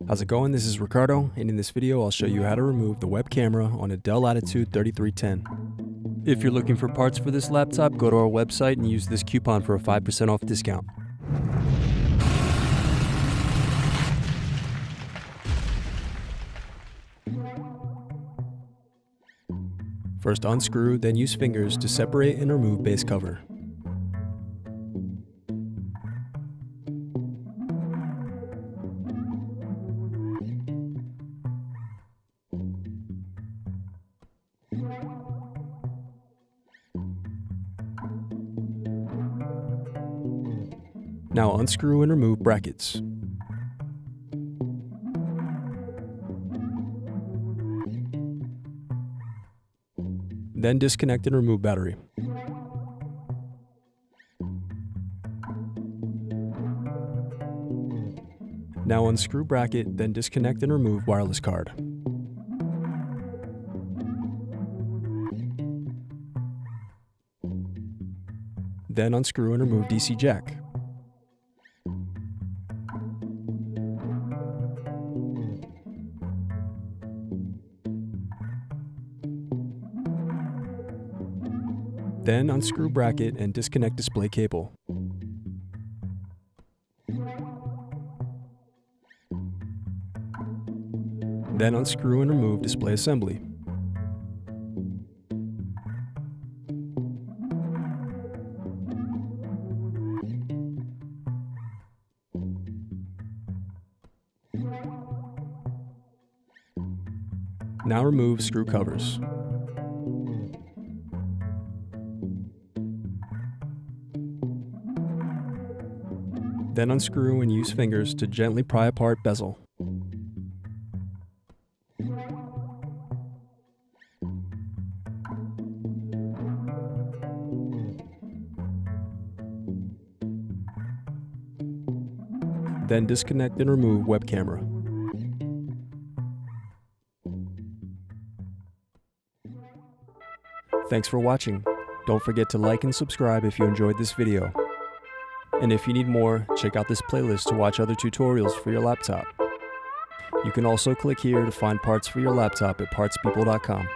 How's it going? This is Ricardo, and in this video I'll show you how to remove the web camera on a Dell Latitude 3310. If you're looking for parts for this laptop, go to our website and use this coupon for a 5% off discount. First unscrew, then use fingers to separate and remove base cover. Now unscrew and remove brackets. Then disconnect and remove battery. Now unscrew bracket, then disconnect and remove wireless card. Then unscrew and remove DC jack. Then unscrew bracket and disconnect display cable. Then unscrew and remove display assembly. Now remove screw covers. Then unscrew and use fingers to gently pry apart bezel. Then disconnect and remove web camera. Thanks for watching. Don't forget to like and subscribe if you enjoyed this video. And if you need more, check out this playlist to watch other tutorials for your laptop. You can also click here to find parts for your laptop at partspeople.com.